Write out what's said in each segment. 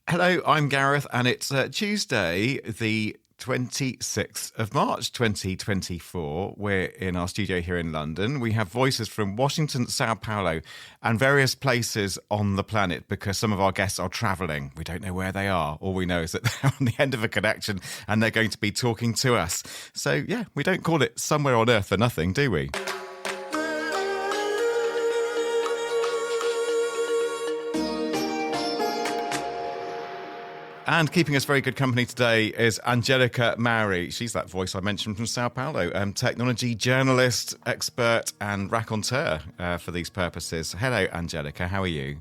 Hello, I'm Gareth, and it's Tuesday, the 26th of March 2024. We're in our studio here in London. We have voices from Washington, Sao Paulo, and various places on the planet because some of our guests are travelling. We don't know where they are. All we know is that they're on the end of a connection and they're going to be talking to us. So, yeah, we don't call it Somewhere on Earth for nothing, do we? And keeping us very good company today is Angelica Mari. She's that voice I mentioned from Sao Paulo, technology journalist, expert and raconteur for these purposes. Hello, Angelica. How are you?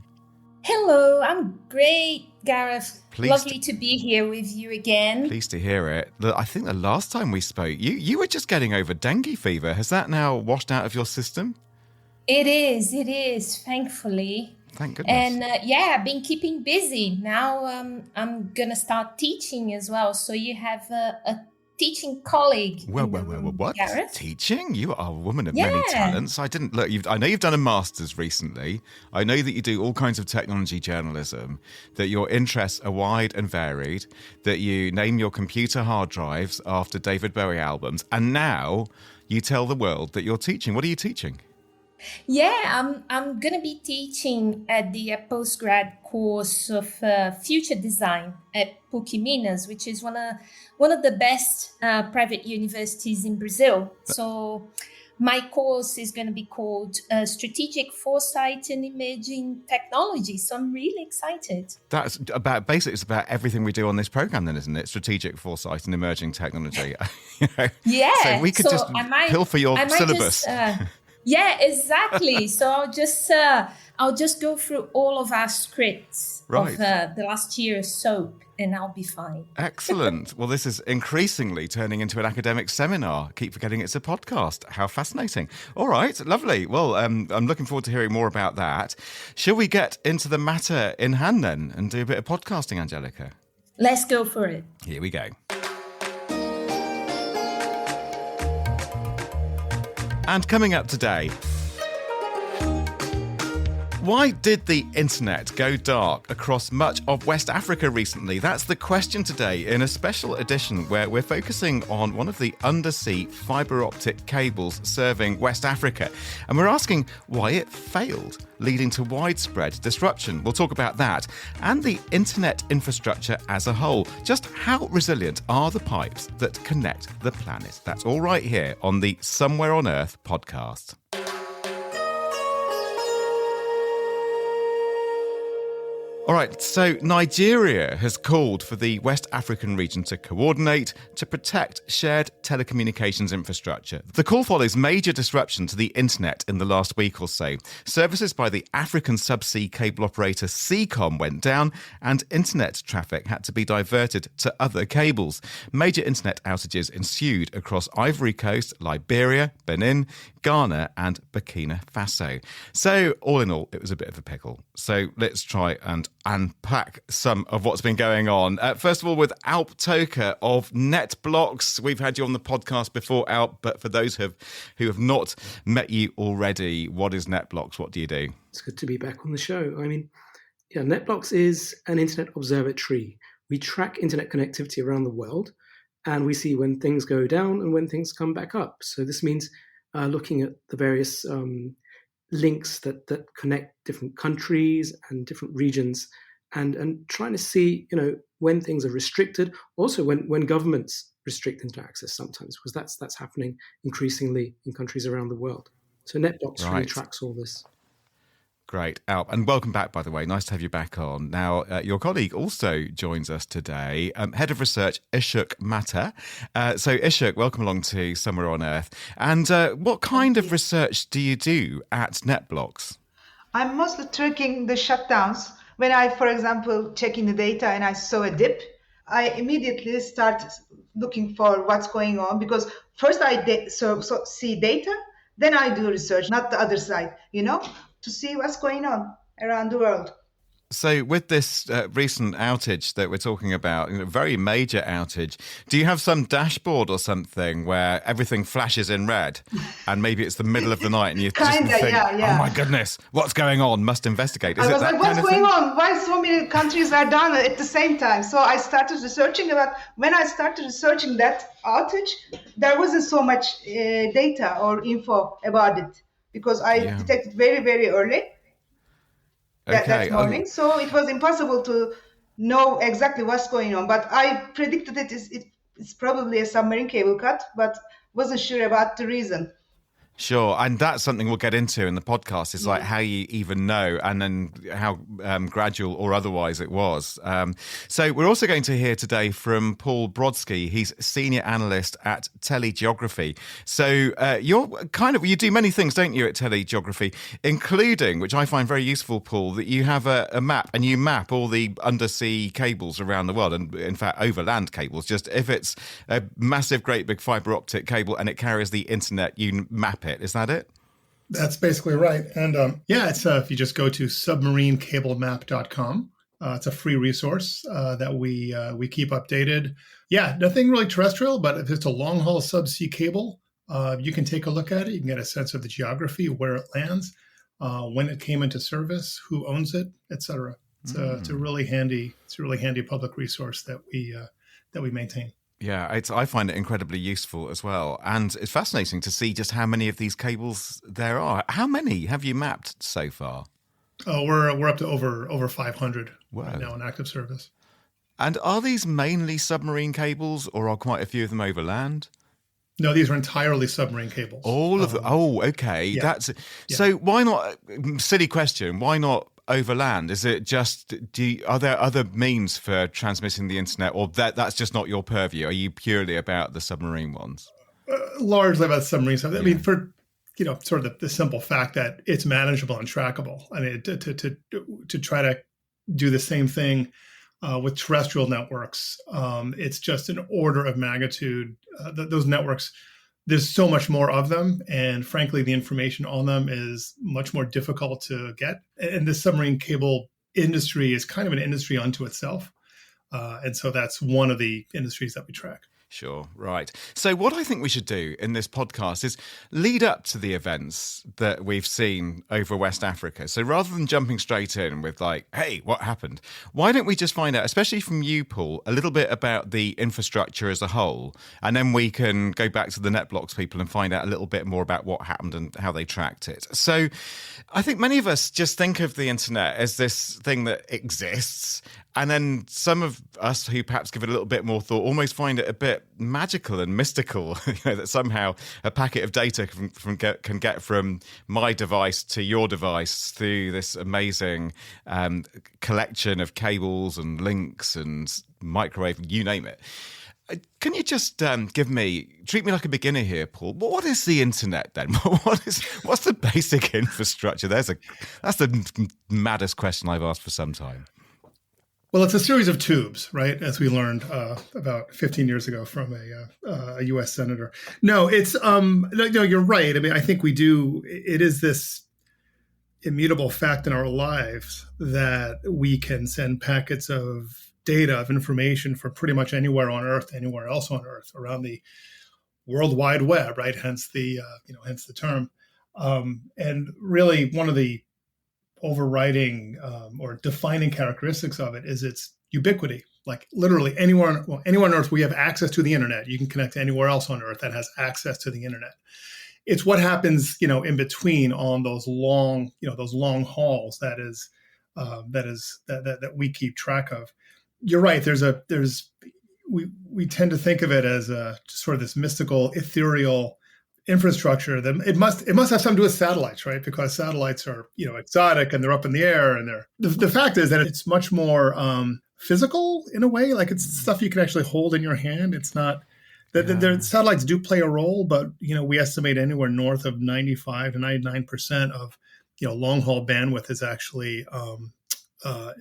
Hello, I'm great, Gareth. Lovely to be here with you again. Pleased to hear it. I think the last time we spoke, you were just getting over dengue fever. Has that now washed out of your system? It is, thankfully. Thank goodness. And I've been keeping busy. Now I'm going to start teaching as well. So you have a teaching colleague. Well, what? Gareth? Teaching? You are a woman of many talents. I know you've done a master's recently. I know that you do all kinds of technology journalism, that your interests are wide and varied, that you name your computer hard drives after David Bowie albums. And now you tell the world that you're teaching. What are you teaching? Yeah, I'm going to be teaching at the postgrad course of future design at PUC Minas, which is one of the best private universities in Brazil. So my course is going to be called Strategic Foresight and Emerging Technology. So I'm really excited. That's about basically it's about everything we do on this program, then, isn't it? Strategic foresight and emerging technology. Yeah. So we could just pilfer your syllabus. Yeah, exactly. So I'll just go through all of our scripts of the last year's SOEP, and I'll be fine. Excellent. Well, this is increasingly turning into an academic seminar. Keep forgetting it's a podcast. How fascinating. All right, lovely. Well, I'm looking forward to hearing more about that. Shall we get into the matter in hand then and do a bit of podcasting, Angelica? Let's go for it. Here we go. And coming up today, why did the internet go dark across much of West Africa recently? That's the question today in a special edition where we're focusing on one of the undersea fibre optic cables serving West Africa. And we're asking why it failed, leading to widespread disruption. We'll talk about that and the internet infrastructure as a whole. Just how resilient are the pipes that connect the planet? That's all right here on the Somewhere on Earth podcast. All right, so Nigeria has called for the West African region to coordinate to protect shared telecommunications infrastructure. The call follows major disruption to the internet in the last week or so. Services by the African subsea cable operator Seacom went down and internet traffic had to be diverted to other cables. Major internet outages ensued across Ivory Coast, Liberia, Benin, Ghana and Burkina Faso. So all in all, it was a bit of a pickle. So let's try and unpack some of what's been going on. First of all, with Alp Toker of Netblocks. We've had you on the podcast before, Alp, but for those who have not met you already, what is Netblocks? What do you do? It's good to be back on the show. Netblocks is an internet observatory. We track internet connectivity around the world, and we see when things go down and when things come back up. So this means looking at the various links that connect different countries and different regions, and trying to see, when things are restricted. Also, when governments restrict internet access sometimes, because that's happening increasingly in countries around the world. So Netblocks really tracks all this. Great, Alp. And welcome back, by the way. Nice to have you back on. Now, your colleague also joins us today, Head of Research, Isik Mater. So, Isik, welcome along to Somewhere on Earth. And what kind of research do you do at Netblocks? I'm mostly tracking the shutdowns. When I, for example, checking the data and I saw a dip, I immediately start looking for what's going on, because first I see data, then I do research, not the other side, to see what's going on around the world. So with this recent outage that we're talking about, very major outage, do you have some dashboard or something where everything flashes in red and maybe it's the middle of the night and you just think, oh my goodness, what's going on? Must investigate. I was like, what's going on? Why so many countries are down at the same time? So I started researching when I started researching that outage, there wasn't so much data or info about it because I detected very, very early. That morning. So it was impossible to know exactly what's going on. But I predicted it's probably a submarine cable cut, but wasn't sure about the reason. Sure, and that's something we'll get into in the podcast, is like how you even know and then how gradual or otherwise it was. So we're also going to hear today from Paul Brodsky. He's Senior Analyst at TeleGeography. So you do many things, don't you, at TeleGeography, including, which I find very useful, Paul, that you have a map and you map all the undersea cables around the world, and in fact overland cables. Just if it's a massive, great big fibre optic cable and it carries the internet, you map it. Is that it? That's basically right. And it's if you just go to submarinecablemap.com, it's a free resource that we keep updated. Yeah, nothing really terrestrial, but if it's a long haul subsea cable, you can take a look at it. You can get a sense of the geography, where it lands, when it came into service, who owns it, etc. It's a really handy public resource that we maintain. Yeah, I find it incredibly useful as well. And it's fascinating to see just how many of these cables there are. How many have you mapped so far? Oh, we're up to over 500 right now in active service. And are these mainly submarine cables, or are quite a few of them overland? No, these are entirely submarine cables. All of them? Oh, okay. Yeah. So why not, silly question, why not overland? Is it just, are there other means for transmitting the internet, or that's just not your purview? Are you purely about the submarine ones? Largely about submarine stuff. I mean, for sort of the simple fact that it's manageable and trackable. I mean, to try to do the same thing with terrestrial networks, it's just an order of magnitude. Those networks, there's so much more of them, and frankly, the information on them is much more difficult to get. And the submarine cable industry is kind of an industry unto itself. And so that's one of the industries that we track. Sure, right. So what I think we should do in this podcast is lead up to the events that we've seen over West Africa. So rather than jumping straight in with like, hey, what happened? Why don't we just find out, especially from you, Paul, a little bit about the infrastructure as a whole, and then we can go back to the Netblocks people and find out a little bit more about what happened and how they tracked it. So I think many of us just think of the internet as this thing that exists, and then some of us who perhaps give it a little bit more thought almost find it a bit magical and mystical, that somehow a packet of data can get from my device to your device through this amazing collection of cables and links and microwave, you name it. Can you just treat me like a beginner here, Paul? What is the internet then? What's the basic infrastructure? That's the maddest question I've asked for some time. Well, it's a series of tubes, right? As we learned about 15 years ago from a U.S. senator. No, it's no, you're right. I mean, I think we do. It is this immutable fact in our lives that we can send packets of data, of information from pretty much anywhere on Earth, anywhere else on Earth, around the World Wide Web, right? Hence the hence the term. And really, one of the overriding or defining characteristics of it is its ubiquity. Like literally anywhere on Earth, we have access to the internet. You can connect to anywhere else on Earth that has access to the internet. It's what happens, in between on those long hauls that we keep track of. You're right. We tend to think of it as sort of this mystical, ethereal infrastructure. That it must have something to do with satellites, right? Because satellites are exotic and they're up in the air, and the fact is that it's much more physical in a way. Like it's stuff you can actually hold in your hand. It's not that satellites do play a role, but we estimate anywhere north of 95 to 99% of long haul bandwidth is actually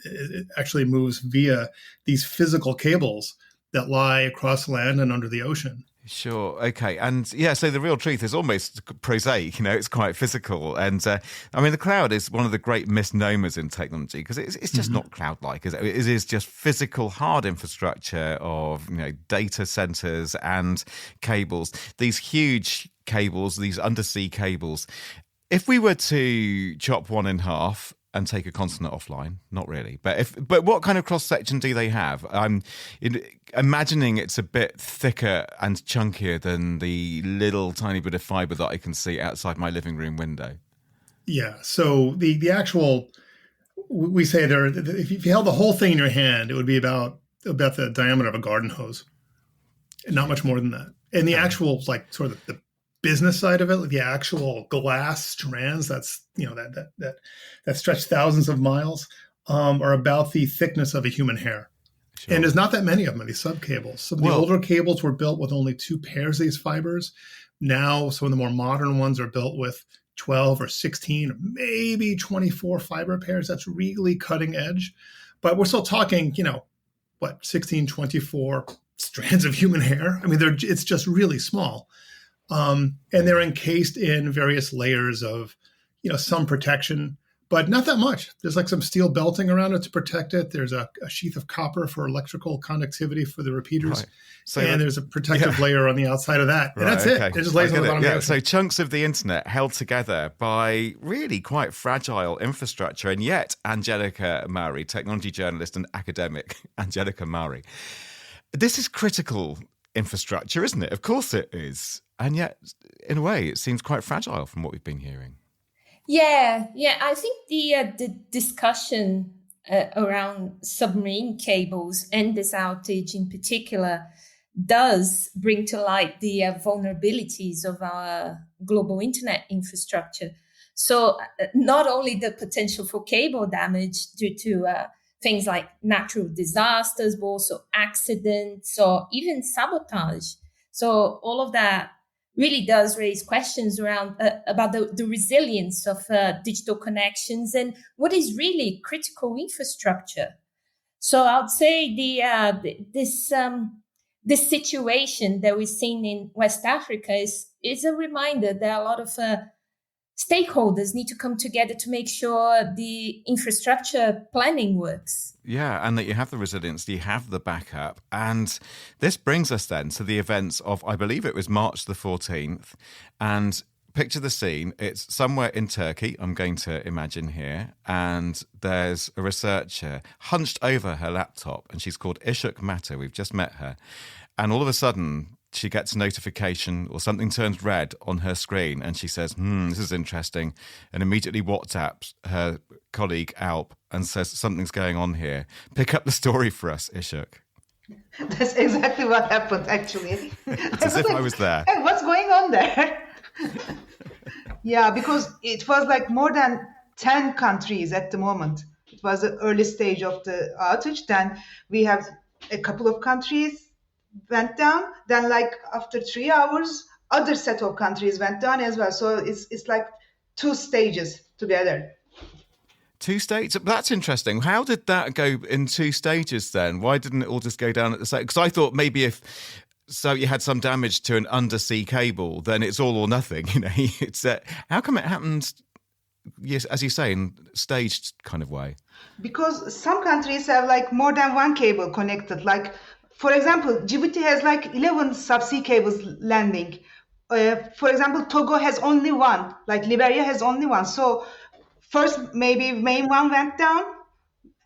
it actually moves via these physical cables that lie across land and under the ocean. Sure. Okay. And yeah, so the real truth is almost prosaic, it's quite physical. And I mean, the cloud is one of the great misnomers in technology because it's just not cloud-like, is it? It is just physical, hard infrastructure of, data centers and cables, these huge cables, these undersea cables. If we were to chop one in half and take a continent offline, not really. But what kind of cross section do they have? I'm imagining it's a bit thicker and chunkier than the little tiny bit of fiber that I can see outside my living room window. Yeah. So the actual, we say there, if you held the whole thing in your hand, it would be about the diameter of a garden hose, and not much more than that. And the actual sort of the business side of it, the actual glass strands that stretch thousands of miles are about the thickness of a human hair. Sure. And there's not that many of them, these subcables. So the older cables were built with only 2 pairs of these fibers. Now some of the more modern ones are built with 12 or 16, or maybe 24 fiber pairs. That's really cutting edge. But we're still talking, 16, 24 strands of human hair. I mean, it's just really small. And they're encased in various layers of, some protection, but not that much. There's some steel belting around it to protect it. There's a sheath of copper for electrical conductivity for the repeaters. Right. So there's a protective layer on the outside of that. And that's it. It just lays on the bottom of the ocean. So chunks of the internet held together by really quite fragile infrastructure. And yet, Angelica Mari, technology journalist and academic, Angelica Mari, this is critical infrastructure, isn't it? Of course it is. And yet, in a way, it seems quite fragile from what we've been hearing. Yeah. I think the discussion around submarine cables and this outage in particular does bring to light the vulnerabilities of our global internet infrastructure. So not only the potential for cable damage due to things like natural disasters, but also accidents or even sabotage. So all of that really does raise questions around about the resilience of digital connections and what is really critical infrastructure. So I would say this situation that we've seen in West Africa is a reminder that a lot of stakeholders need to come together to make sure the infrastructure planning works. Yeah, and that you have the resilience, you have the backup. And this brings us then to the events of, I believe it was March the 14th. And picture the scene. It's somewhere in Turkey, I'm going to imagine here. And there's a researcher hunched over her laptop, and she's called Isik Mater. We've just met her. And all of a sudden, she gets a notification or something turns red on her screen and she says, this is interesting, and immediately WhatsApps her colleague Alp and says, something's going on here. Pick up the story for us, Isik. That's exactly what happened, actually. It's as if I was there. Hey, what's going on there? Yeah, because it was more than 10 countries at the moment. It was the early stage of the outage. Then we have a couple of countries went down. Then after 3 hours, other set of countries went down as well. So it's 2 stages together. 2 stages? That's interesting. How did that go in 2 stages then? Why didn't it all just go down at the same? Because I thought maybe if you had some damage to an undersea cable, then it's all or nothing. It's how come it happened? Yes, as you say, in staged kind of way. Because some countries have more than one cable connected. For example, Djibouti has 11 subsea cables landing. For example, Togo has only one. Liberia has only one. So first, maybe main one went down,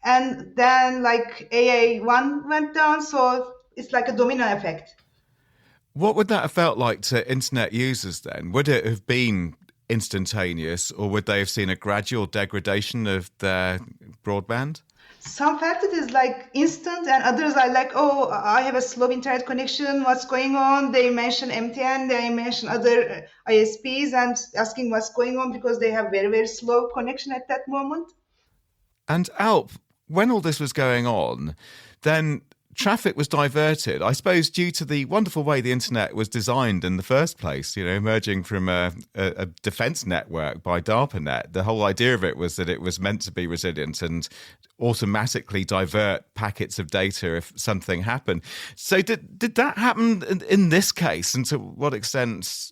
and then AA1 went down. So it's a domino effect. What would that have felt like to internet users then? Would it have been instantaneous, or would they have seen a gradual degradation of their broadband? Some felt it is instant, and others are I have a slow internet connection. What's going on? They mention MTN, they mention other ISPs and asking what's going on because they have very, very slow connection at that moment. And Alp, when all this was going on, then traffic was diverted, I suppose, due to the wonderful way the internet was designed in the first place, emerging from a defense network by DARPANET. The whole idea of it was that it was meant to be resilient and automatically divert packets of data if something happened. So did that happen in this case? And to what extent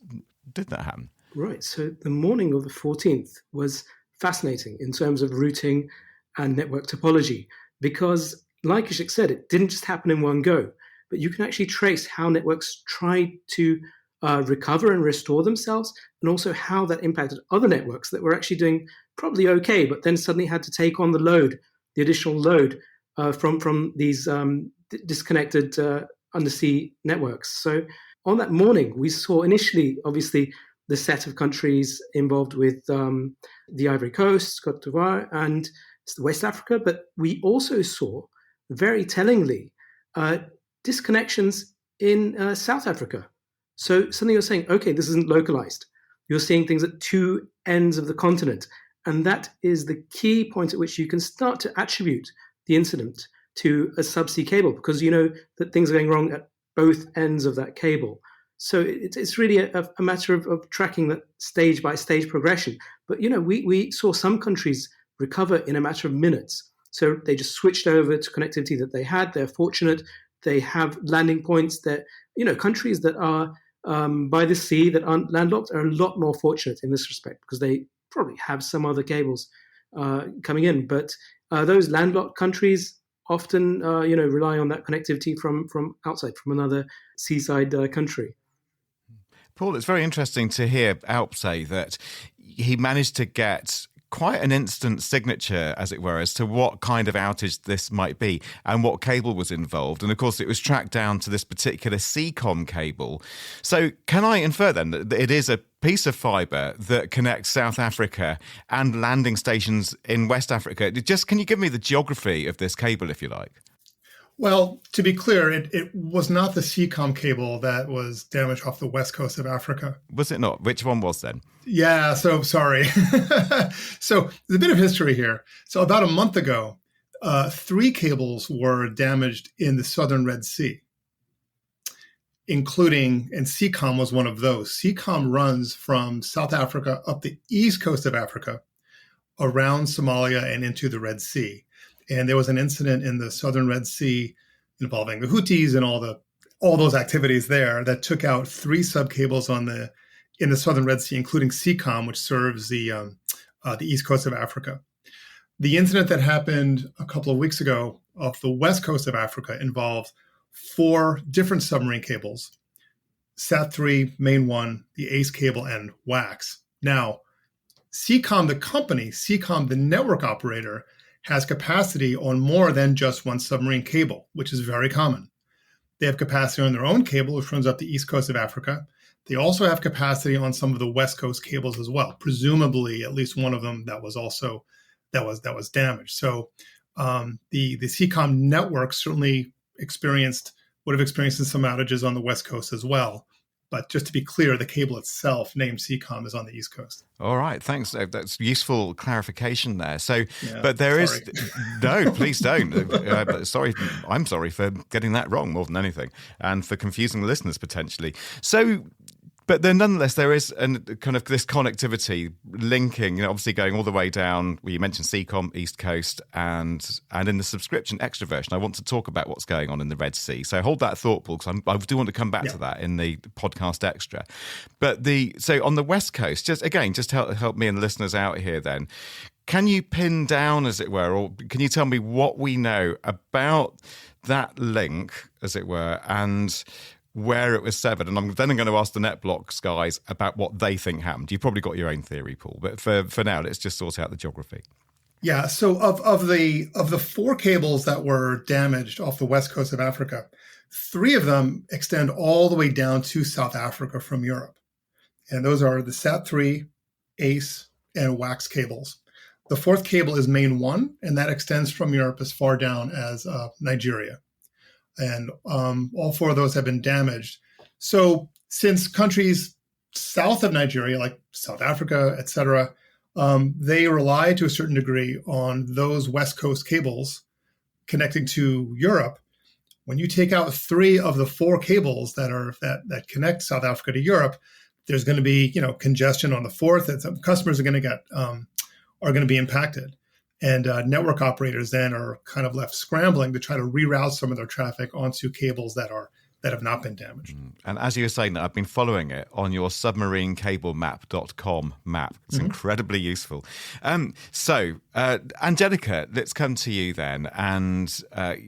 did that happen? Right. So the morning of the 14th was fascinating in terms of routing and network topology, because like Isik said, it didn't just happen in one go, but you can actually trace how networks tried to recover and restore themselves, and also how that impacted other networks that were actually doing probably okay, but then suddenly had to take on the additional load from these disconnected undersea networks. So on that morning, we saw initially, obviously, the set of countries involved with the Ivory Coast, Cote d'Ivoire, and West Africa, but we also saw, very tellingly, disconnections in South Africa. So suddenly you're saying, okay, this isn't localized. You're seeing things at two ends of the continent. And that is the key point at which you can start to attribute the incident to a subsea cable, because you know that things are going wrong at both ends of that cable. So it's really a matter of tracking that stage by stage progression. But, we saw some countries recover in a matter of minutes. So they just switched over to connectivity that they had. They're fortunate. They have landing points that, countries that are by the sea that aren't landlocked are a lot more fortunate in this respect, because they probably have some other cables coming in. But those landlocked countries often, rely on that connectivity from outside, from another seaside country. Paul, it's very interesting to hear Alp say that he managed to get quite an instant signature, as it were, as to what kind of outage this might be and what cable was involved. And of course, it was tracked down to this particular CCOM cable. So can I infer then that it is a piece of fibre that connects South Africa and landing stations in West Africa? Can you give me the geography of this cable, if you like? Well, to be clear, it was not the CCOM cable that was damaged off the west coast of Africa. Was it not? Which one was then? Yeah, so sorry. So there's a bit of history here. So about a month ago, 3 cables were damaged in the southern Red Sea, and CCOM was one of those. CCOM runs from South Africa up the east coast of Africa, around Somalia and into the Red Sea. And there was an incident in the southern Red Sea involving the Houthis and all those activities there that took out 3 subcables in the southern Red Sea, including CCOM, which serves the east coast of Africa. The incident that happened a couple of weeks ago off the west coast of Africa involved 4 different submarine cables: SAT-3, Main 1, the ACE cable, and WAX. Now, CCOM, the company, CCOM, the network operator, has capacity on more than just one submarine cable, which is very common. They have capacity on their own cable, which runs up the east coast of Africa. They also have capacity on some of the west coast cables as well. Presumably, at least one of them that was damaged. So the CCOM network certainly would have experienced some outages on the west coast as well. But just to be clear, the cable itself, named CCOM, is on the East Coast. All right, thanks. That's useful clarification there. So, yeah, but there is no, please don't. Sorry, I'm sorry for getting that wrong more than anything, and for confusing the listeners potentially. So, but then nonetheless, there is kind of this connectivity linking, obviously going all the way down. Well, you mentioned CCOM, East Coast, and in the subscription extra version, I want to talk about what's going on in the Red Sea. So hold that thought, Paul, because I do want to come back to that in the podcast extra. But so on the West Coast, just help me and the listeners out here then. Can you pin down, as it were, or can you tell me what we know about that link, as it were, and where it was severed? And I'm then going to ask the Netblocks guys about what they think happened. You've probably got your own theory, Paul, but for now, let's just sort out the geography. Yeah. So of the 4 cables that were damaged off the west coast of Africa, 3 of them extend all the way down to South Africa from Europe, and those are the SAT-3, ACE, and WAX cables. The 4th cable is Main 1, and that extends from Europe as far down as Nigeria. And all 4 of those have been damaged. So since countries south of Nigeria, like South Africa, et cetera, they rely to a certain degree on those West Coast cables connecting to Europe, when you take out 3 of the 4 cables that connect South Africa to Europe, there's going to be congestion on the 4th, and some customers are going to be impacted. And network operators then are kind of left scrambling to try to reroute some of their traffic onto cables that have not been damaged. And as you were saying that, I've been following it on your submarinecablemap.com map. It's incredibly useful. So, Angelica, let's come to you then, and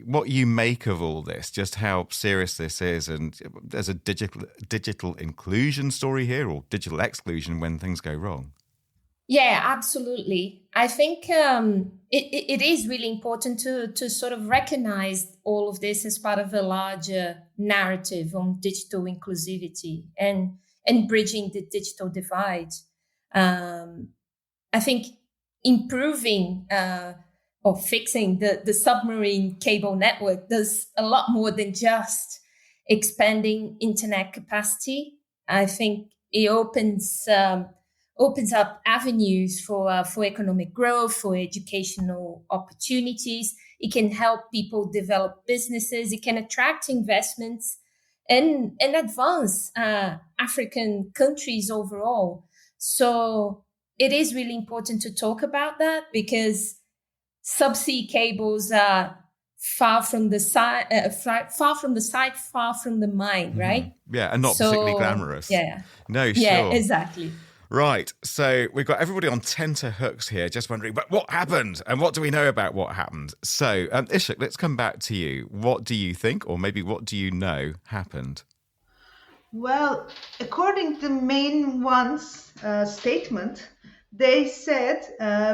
what you make of all this, just how serious this is, and there's a digital inclusion story here, or digital exclusion when things go wrong. Yeah, absolutely. I think it is really important to sort of recognize all of this as part of a larger narrative on digital inclusivity and bridging the digital divide. I think improving or fixing the submarine cable network does a lot more than just expanding internet capacity. I think it opens up avenues for economic growth, for educational opportunities. It can help people develop businesses. It can attract investments and advance African countries overall. So it is really important to talk about that, because subsea cables are far from the sight, far from the mind, right? Yeah, and not particularly glamorous. Yeah. No, sure. Yeah, exactly. Right, so we've got everybody on tenterhooks here, just wondering, but what happened? And what do we know about what happened? So, Isik, let's come back to you. What do you think, or maybe what do you know happened? Well, according to the main one's statement, they said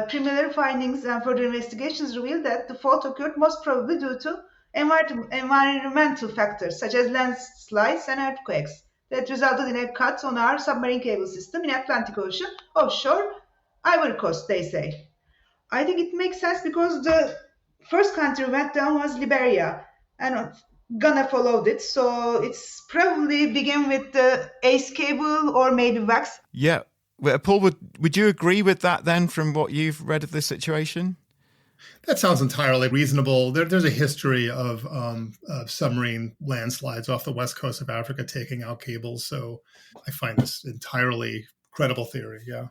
preliminary findings and further investigations revealed that the fault occurred most probably due to environmental factors such as landslides and earthquakes that resulted in a cut on our submarine cable system in Atlantic Ocean offshore Ivory Coast, they say. I think it makes sense because the first country went down was Liberia, and Ghana followed it. So it's probably began with the ACE cable or maybe wax. Yeah. Well, Paul, would you agree with that then from what you've read of this situation? That sounds entirely reasonable. There's a history of submarine landslides off the west coast of Africa taking out cables. So I find this entirely credible theory, yeah.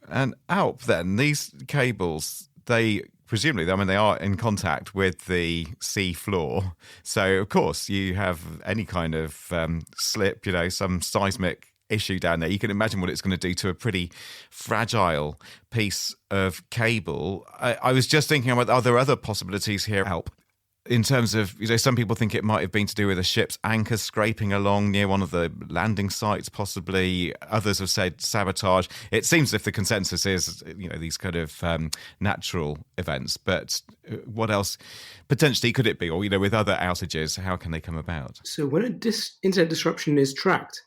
And Alp, then, these cables, they presumably, they are in contact with the sea floor. So, of course, you have any kind of slip, some seismic issue down there. You can imagine what it's going to do to a pretty fragile piece of cable. I was just thinking about, are there other possibilities here, Alp? In terms of, some people think it might have been to do with a ship's anchor scraping along near one of the landing sites, possibly. Others have said sabotage. It seems as if the consensus is, these kind of natural events. But what else potentially could it be? Or, with other outages, how can they come about? So when internet disruption is tracked,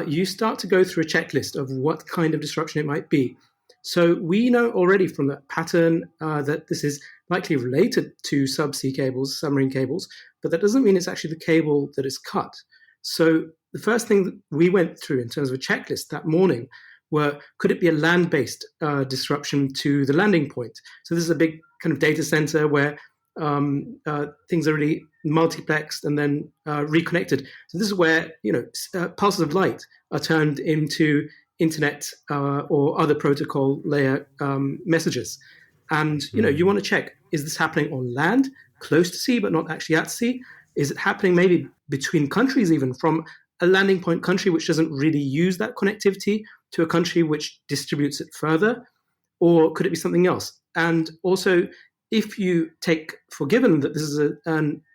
you start to go through a checklist of what kind of disruption it might be. So we know already from that pattern that this is likely related to subsea cables, submarine cables, but that doesn't mean it's actually the cable that is cut. So the first thing that we went through in terms of a checklist that morning were, could it be a land-based disruption to the landing point? So this is a big kind of data center where things are really multiplexed and then reconnected. So this is where pulses of light are turned into internet or other protocol layer messages, and you want to check: is this happening on land, close to sea but not actually at sea? Is it happening maybe between countries, even from a landing point country which doesn't really use that connectivity to a country which distributes it further, or could it be something else? And also, if you take for given that this is a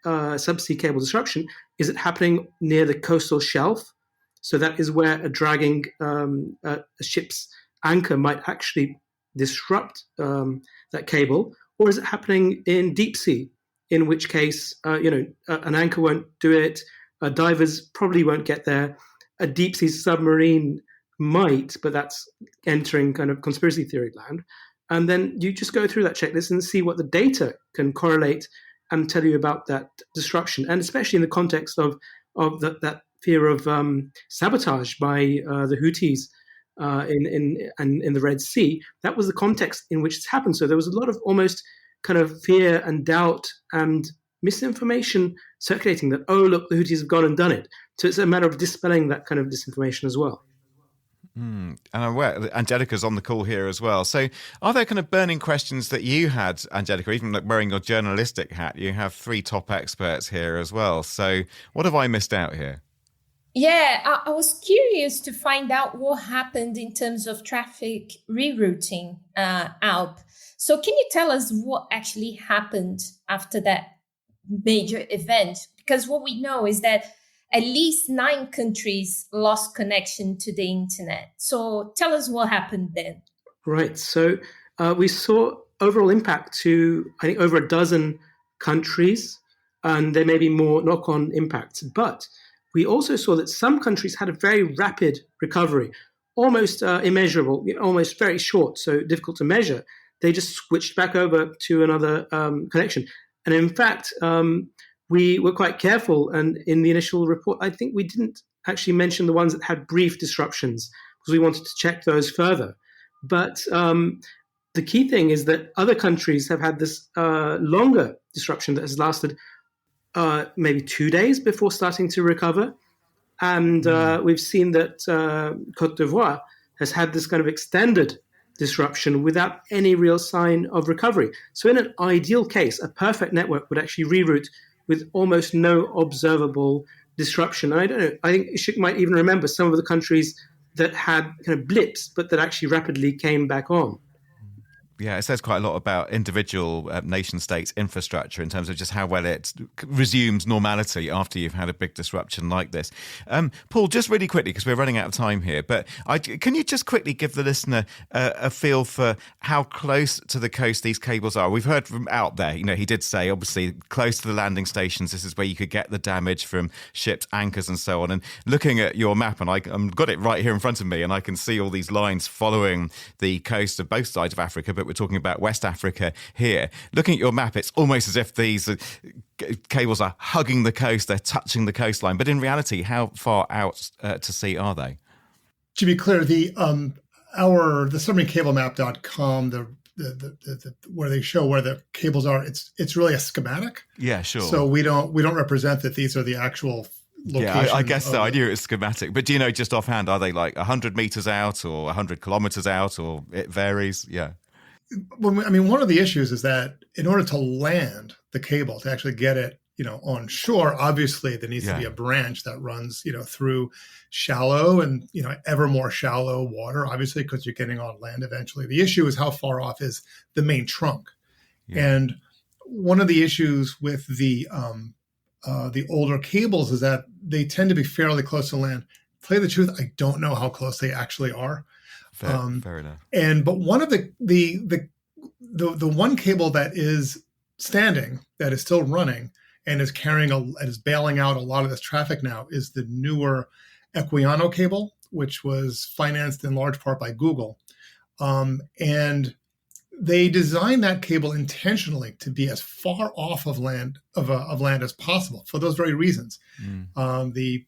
subsea cable disruption, is it happening near the coastal shelf? So that is where a dragging a ship's anchor might actually disrupt that cable, or is it happening in deep sea? In which case, an anchor won't do it. Divers probably won't get there. A deep sea submarine might, but that's entering kind of conspiracy theory land. And then you just go through that checklist and see what the data can correlate and tell you about that disruption, and especially in the context of that fear of sabotage by the Houthis in the Red Sea. That was the context in which it's happened. So there was a lot of almost kind of fear and doubt and misinformation circulating that, oh, look, the Houthis have gone and done it. So it's a matter of dispelling that kind of disinformation as well. And I'm aware Angelica's on the call here as well. So are there kind of burning questions that you had, Angelica, even like wearing your journalistic hat? You have 3 top experts here as well. So what have I missed out here? Yeah, I was curious to find out what happened in terms of traffic rerouting, Alp. So can you tell us what actually happened after that major event? Because what we know is that at least 9 countries lost connection to the internet. So tell us what happened then. Right. So we saw overall impact to, I think, over a dozen countries, and there may be more knock-on impacts. But we also saw that some countries had a very rapid recovery, almost immeasurable, almost very short, so difficult to measure. They just switched back over to another connection. And in fact, we were quite careful. And in the initial report, I think we didn't actually mention the ones that had brief disruptions because we wanted to check those further. But the key thing is that other countries have had this longer disruption that has lasted maybe 2 days before starting to recover. And we've seen that Côte d'Ivoire has had this kind of extended disruption without any real sign of recovery. So in an ideal case, a perfect network would actually reroute with almost no observable disruption. And I don't know, I think Ishik might even remember some of the countries that had kind of blips, but that actually rapidly came back on. Yeah, it says quite a lot about individual nation states' infrastructure in terms of just how well it resumes normality after you've had a big disruption like this. Paul, just really quickly, because we're running out of time here, but can you just quickly give the listener a feel for how close to the coast these cables are? We've heard from out there, he did say, obviously, close to the landing stations, this is where you could get the damage from ships, anchors and so on. And looking at your map, and I've got it right here in front of me, and I can see all these lines following the coast of both sides of Africa, but we're talking about West Africa here. Looking at your map, it's almost as if these cables are hugging the coast, they're touching the coastline. But in reality, how far out to sea are they? To be clear, the submarinecablemap.com, the where they show where the cables are, it's really a schematic. Yeah, sure. So we don't represent that these are the actual location. Yeah, I guess so. I knew it was schematic. But do you know just offhand, are they like 100 meters out or 100 kilometers out, or it varies? Yeah. Well, I mean, one of the issues is that in order to land the cable, to actually get it, on shore, obviously there needs to be a branch that runs, through shallow and, ever more shallow water, obviously, because you're getting on land eventually. The issue is how far off is the main trunk. Yeah. And one of the issues with the older cables is that they tend to be fairly close to land. To tell you the truth, I don't know how close they actually are. Fair enough. But one of the one cable that is standing, that is still running, and is is bailing out a lot of this traffic now, is the newer Equiano cable, which was financed in large part by Google, and they designed that cable intentionally to be as far off of land as possible for those very reasons. The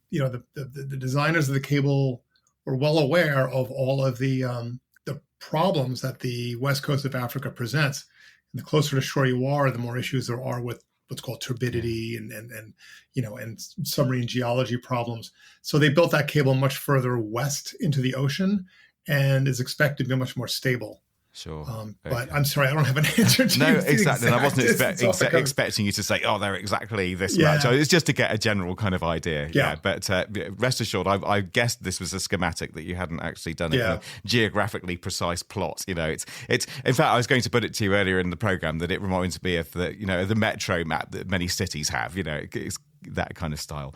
designers of the cable were well aware of all of the problems that the west coast of Africa presents. And the closer to shore you are, the more issues there are with what's called turbidity and submarine geology problems. So they built that cable much further west into the ocean and is expected to be much more stable. Sure. But I'm sorry, I don't have an answer to No, exactly. And I wasn't expecting you to say, they're exactly this much. It's just to get a general kind of idea. Yeah. But rest assured, I guessed this was a schematic, that you hadn't actually done a geographically precise plot. It's. In fact, I was going to put it to you earlier in the program that it reminds me of the metro map that many cities have. It's that kind of style.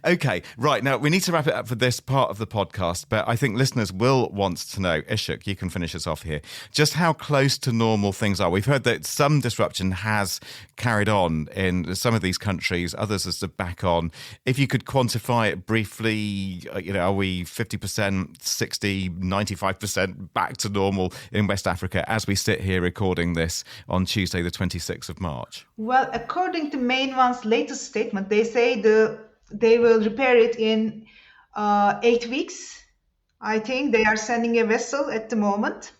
Okay, right. Now, we need to wrap it up for this part of the podcast, but I think listeners will want to know, Ishik, you can finish us off here, just how close to normal things are. We've heard that some disruption has carried on in some of these countries, others are back on. If you could quantify it briefly, are we 50%, 60, 95% back to normal in West Africa as we sit here recording this on Tuesday, the 26th of March? Well, according to Main One's latest statement, they say they will repair it in 8 weeks. I think they are sending a vessel at the moment.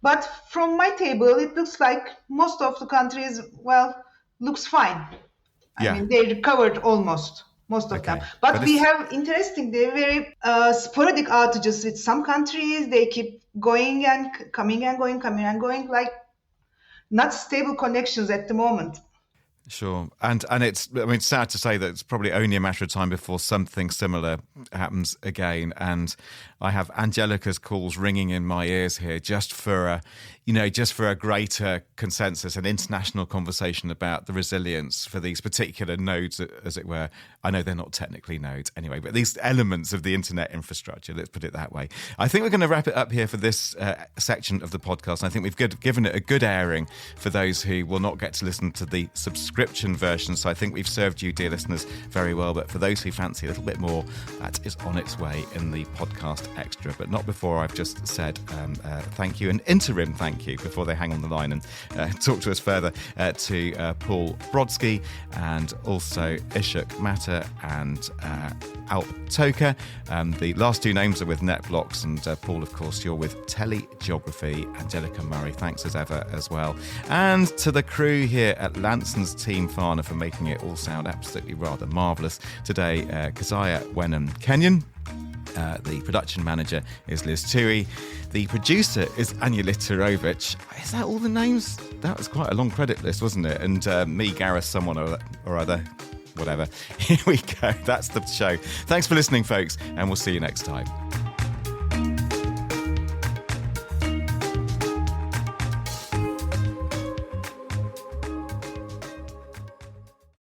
But from my table, it looks like most of the countries, looks fine. I mean, they recovered almost most of them. But we have they're very sporadic outages with some countries. They keep going and coming and going, like not stable connections at the moment. Sure. And it's sad to say that it's probably only a matter of time before something similar happens again. And I have Angelica's calls ringing in my ears here just for a greater consensus, an international conversation about the resilience for these particular nodes, as it were. I know they're not technically nodes anyway, but these elements of the internet infrastructure, let's put it that way. I think we're going to wrap it up here for this section of the podcast. I think we've given it a good airing for those who will not get to listen to the subscription version. So I think we've served you, dear listeners, very well. But for those who fancy a little bit more, that is on its way in the podcast extra. But not before I've just said thank you, an interim thank you, before they hang on the line and talk to us further, to Paul Brodsky and also Isik Mater and Alp Toker. The last two names are with Netblocks, and Paul, of course, you're with TeleGeography. Angelica Mari, thanks as ever as well. And to the crew here at Lanson's Team Fana for making it all sound absolutely rather marvellous today. Keziah Wenham Kenyon. The production manager is Liz Tui. The producer is Anya Literovich. Is that all the names? That was quite a long credit list, wasn't it? And me, Gareth, someone or other. Whatever. Here we go. That's the show. Thanks for listening, folks, and we'll see you next time.